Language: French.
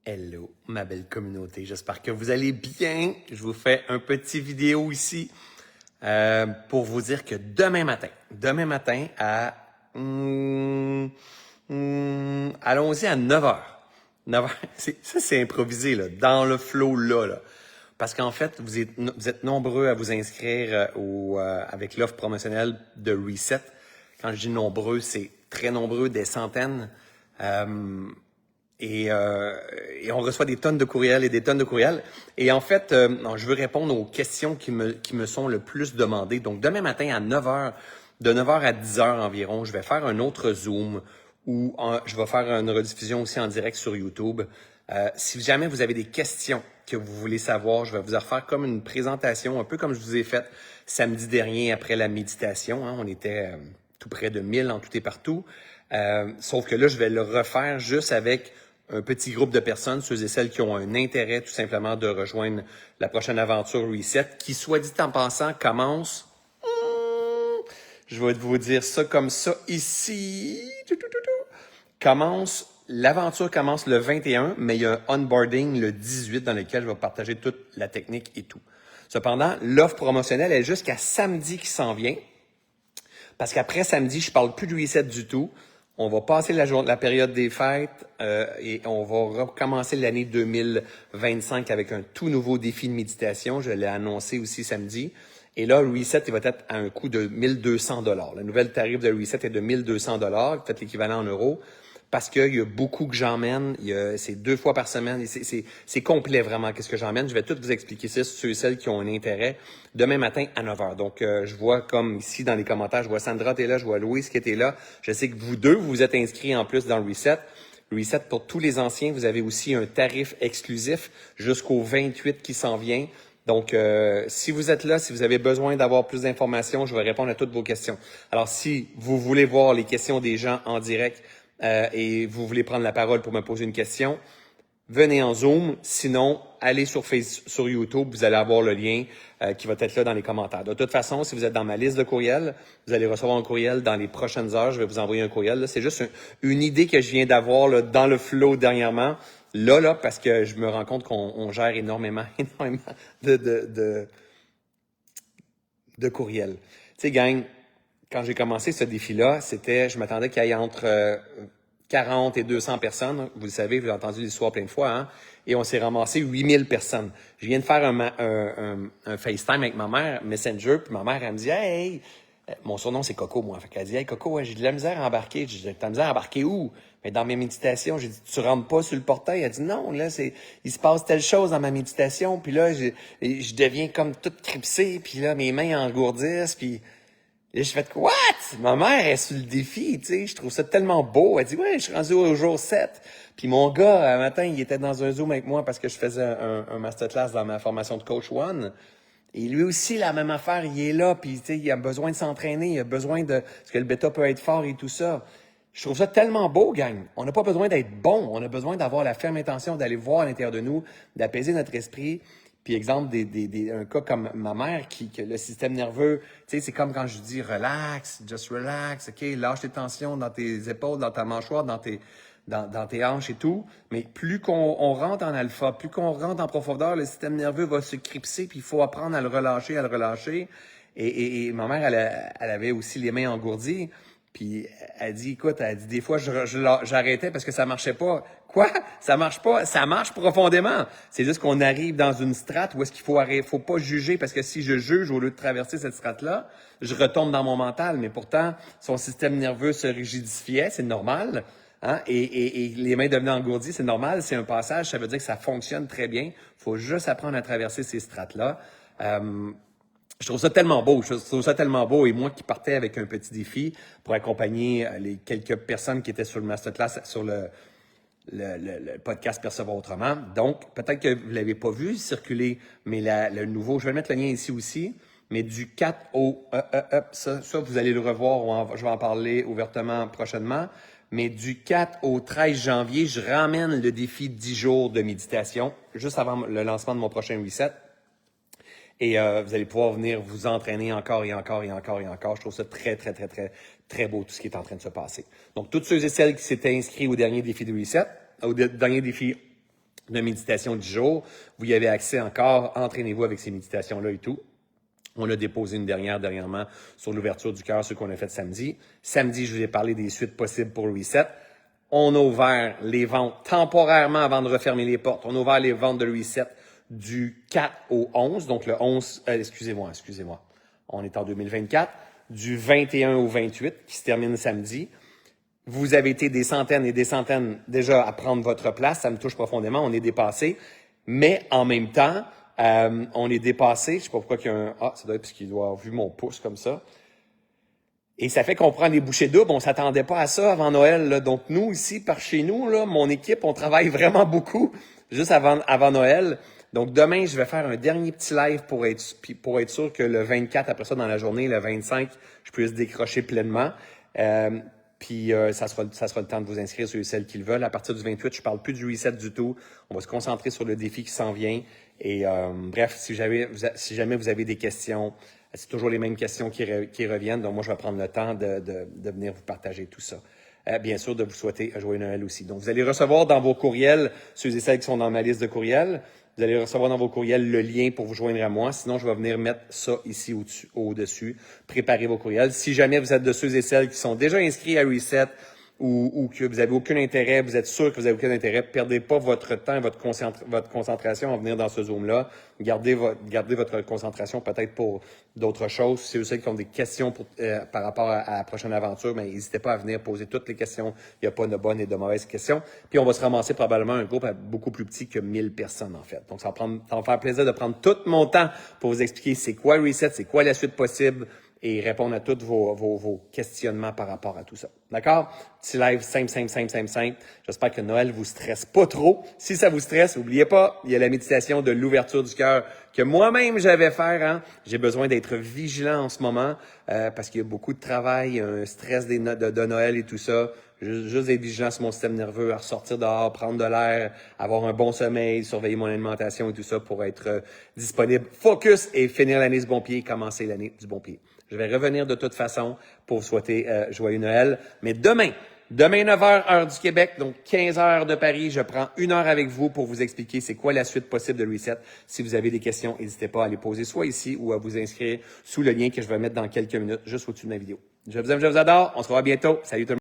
Hello, ma belle communauté. J'espère que vous allez bien. Je vous fais un petit vidéo ici pour vous dire que demain matin à... allons-y à 9h. 9h, ça c'est improvisé, là, dans le flow là. Parce qu'en fait, vous êtes nombreux à vous inscrire avec l'offre promotionnelle de Reset. Quand je dis nombreux, c'est très nombreux, des centaines. Et on reçoit des tonnes de courriels et des tonnes de courriels. Et en fait, je veux répondre aux questions qui me sont le plus demandées. Donc, demain matin à 9h, de 9h à 10h environ, je vais faire un autre Zoom où je vais faire une rediffusion aussi en direct sur YouTube. Si jamais vous avez des questions que vous voulez savoir, je vais vous refaire comme une présentation, un peu comme je vous ai fait samedi dernier après la méditation. On était tout près de 1000 en tout et partout. Sauf que là, je vais le refaire juste avec un petit groupe de personnes, ceux et celles qui ont un intérêt tout simplement de rejoindre la prochaine aventure Reset, qui, soit dit en passant, commence... Je vais vous dire ça comme ça ici. L'aventure commence le 21, mais il y a un onboarding le 18 dans lequel je vais partager toute la technique et tout. Cependant, l'offre promotionnelle est jusqu'à samedi qui s'en vient. Parce qu'après samedi, je parle plus de Reset du tout. On va passer la période des fêtes et on va recommencer l'année 2025 avec un tout nouveau défi de méditation. Je l'ai annoncé aussi samedi. Et là, Reset, il va être à un coût de 1200 $. Le nouvel tarif de Reset est de 1200 $. Faites l'équivalent en euros. Parce qu'il y a beaucoup que j'emmène. C'est 2 fois par semaine. C'est complet vraiment qu'est-ce que j'emmène. Je vais tout vous expliquer ça, ceux et celles qui ont un intérêt, demain matin à 9h. Donc, je vois comme ici dans les commentaires, je vois Sandra qui est là, je vois Louise qui était là. Je sais que vous deux, vous vous êtes inscrits en plus dans le Reset. Reset, pour tous les anciens, vous avez aussi un tarif exclusif jusqu'au 28 qui s'en vient. Donc, si vous êtes là, si vous avez besoin d'avoir plus d'informations, je vais répondre à toutes vos questions. Alors, si vous voulez voir les questions des gens en direct, et vous voulez prendre la parole pour me poser une question, venez en Zoom. Sinon, allez sur YouTube, vous allez avoir le lien qui va être là dans les commentaires. De toute façon, si vous êtes dans ma liste de courriels, vous allez recevoir un courriel dans les prochaines heures. Je vais vous envoyer un courriel. C'est juste une idée que je viens d'avoir là, dans le flow dernièrement. Là, parce que je me rends compte qu'on gère énormément de courriels. Tu sais, gang, quand j'ai commencé ce défi-là, je m'attendais qu'il y ait entre 40 et 200 personnes. Vous le savez, vous avez entendu l'histoire plein de fois, hein? Et on s'est ramassé 8000 personnes. Je viens de faire un FaceTime avec ma mère, Messenger, puis ma mère, elle me dit « Hey! » Mon surnom, c'est Coco, moi. Fait qu'elle dit « Hey, Coco, ouais, j'ai de la misère à embarquer. » J'ai dit « T'as de la misère à embarquer où? » Mais dans mes méditations, j'ai dit « Tu rentres pas sur le portail? » Elle dit « Non, là, il se passe telle chose dans ma méditation. » Puis là, je deviens comme toute cripsée, puis là, mes mains engourdissent, puis... Et je fais « What? » Ma mère est sur le défi, tu sais. Je trouve ça tellement beau. Elle dit « Ouais, je suis rendu au jour 7. » Puis mon gars, un matin, il était dans un Zoom avec moi parce que je faisais un masterclass dans ma formation de Coach One. Et lui aussi, la même affaire, il est là, puis tu sais, il a besoin de s'entraîner, il a besoin de... Parce que le bêta peut être fort et tout ça. Je trouve ça tellement beau, gang. On n'a pas besoin d'être bon. On a besoin d'avoir la ferme intention d'aller voir à l'intérieur de nous, d'apaiser notre esprit. Puis exemple, un cas comme ma mère, que le système nerveux, tu sais, c'est comme quand je dis relax, just relax, OK, lâche tes tensions dans tes épaules, dans ta mâchoire, dans tes hanches et tout. Mais plus qu'on rentre en alpha, plus qu'on rentre en profondeur, le système nerveux va se cripser, puis il faut apprendre à le relâcher, Et ma mère, elle avait aussi les mains engourdies. Puis elle dit, écoute, des fois, j'arrêtais parce que ça marchait pas. Quoi? Ça marche pas? Ça marche profondément. C'est juste qu'on arrive dans une strate où est-ce qu'il faut pas juger, parce que si je juge au lieu de traverser cette strate-là, je retombe dans mon mental. Mais pourtant, son système nerveux se rigidifiait, c'est normal. Hein? Et les mains devenaient engourdies, c'est normal. C'est un passage, ça veut dire que ça fonctionne très bien. Il faut juste apprendre à traverser ces strates-là. Je trouve ça tellement beau, Et moi qui partais avec un petit défi pour accompagner les quelques personnes qui étaient sur le masterclass, sur le podcast Percevoir autrement. Donc, peut-être que vous l'avez pas vu circuler, mais le nouveau, je vais mettre le lien ici aussi, mais du 4 au... ça, vous allez le revoir, je vais en parler ouvertement prochainement, mais du 4 au 13 janvier, je ramène le défi 10 jours de méditation, juste avant le lancement de mon prochain reset. Et vous allez pouvoir venir vous entraîner encore et encore et encore et encore. Je trouve ça très, très, très, très, très beau, tout ce qui est en train de se passer. Donc, toutes ceux et celles qui s'étaient inscrits au dernier défi de Reset, au dernier défi de méditation du jour. Vous y avez accès encore. Entraînez-vous avec ces méditations-là et tout. On a déposé une dernièrement sur l'ouverture du cœur, ce qu'on a fait samedi. Samedi, je vous ai parlé des suites possibles pour Reset. On a ouvert les ventes temporairement avant de refermer les portes. On a ouvert les ventes de Reset du 4 au 11. Donc le 11, excusez-moi. On est en 2024. Du 21 au 28, qui se termine samedi. Vous avez été des centaines et des centaines déjà à prendre votre place. Ça me touche profondément. On est dépassé. Mais en même temps, on est dépassé. Je sais pas pourquoi il y a un... Ah, ça doit être parce qu'il doit avoir vu mon pouce comme ça. Et ça fait qu'on prend des bouchées doubles. On s'attendait pas à ça avant Noël, là. Donc, nous, ici, par chez nous, là, mon équipe, on travaille vraiment beaucoup juste avant Noël. Donc, demain, je vais faire un dernier petit live pour être sûr que le 24, après ça, dans la journée, le 25, je puisse décrocher pleinement. Ça sera le temps de vous inscrire ceux et celles qui le veulent. À partir du 28, je parle plus du reset du tout. On va se concentrer sur le défi qui s'en vient. Et bref, si jamais vous avez des questions, c'est toujours les mêmes questions qui reviennent. Donc moi, je vais prendre le temps de venir vous partager tout ça. Bien sûr, de vous souhaiter un joyeux Noël aussi. Donc, vous allez recevoir dans vos courriels, ceux et celles qui sont dans ma liste de courriels, vous allez recevoir dans vos courriels le lien pour vous joindre à moi. Sinon, je vais venir mettre ça ici au-dessus. Préparez vos courriels. Si jamais vous êtes de ceux et celles qui sont déjà inscrits à Reset ou que vous avez aucun intérêt, vous êtes sûr que vous avez aucun intérêt, perdez pas votre temps et votre concentration à venir dans ce Zoom-là. Gardez votre concentration peut-être pour d'autres choses. Si vous êtes qui ont des questions par rapport à la prochaine aventure, mais n'hésitez pas à venir poser toutes les questions. Il n'y a pas de bonnes et de mauvaises questions. Puis on va se ramasser probablement un groupe beaucoup plus petit que 1000 personnes en fait. Donc ça va me faire plaisir de prendre tout mon temps pour vous expliquer c'est quoi Reset, c'est quoi la suite possible, et répondre à tous vos questionnements par rapport à tout ça. D'accord? Petit live simple. J'espère que Noël vous stresse pas trop. Si ça vous stresse, n'oubliez pas, il y a la méditation de l'ouverture du cœur que moi-même j'avais faire. Hein? J'ai besoin d'être vigilant en ce moment parce qu'il y a beaucoup de travail, un stress de Noël et tout ça. Juste être vigilant sur mon système nerveux, à ressortir dehors, prendre de l'air, avoir un bon sommeil, surveiller mon alimentation et tout ça pour être disponible, focus et finir l'année du bon pied, commencer l'année du bon pied. Je vais revenir de toute façon pour vous souhaiter joyeux Noël. Mais demain 9h, heure du Québec, donc 15h de Paris, je prends 1 heure avec vous pour vous expliquer c'est quoi la suite possible de Reset. Si vous avez des questions, n'hésitez pas à les poser soit ici ou à vous inscrire sous le lien que je vais mettre dans quelques minutes, juste au-dessus de ma vidéo. Je vous aime, je vous adore. On se revoit bientôt. Salut tout le monde.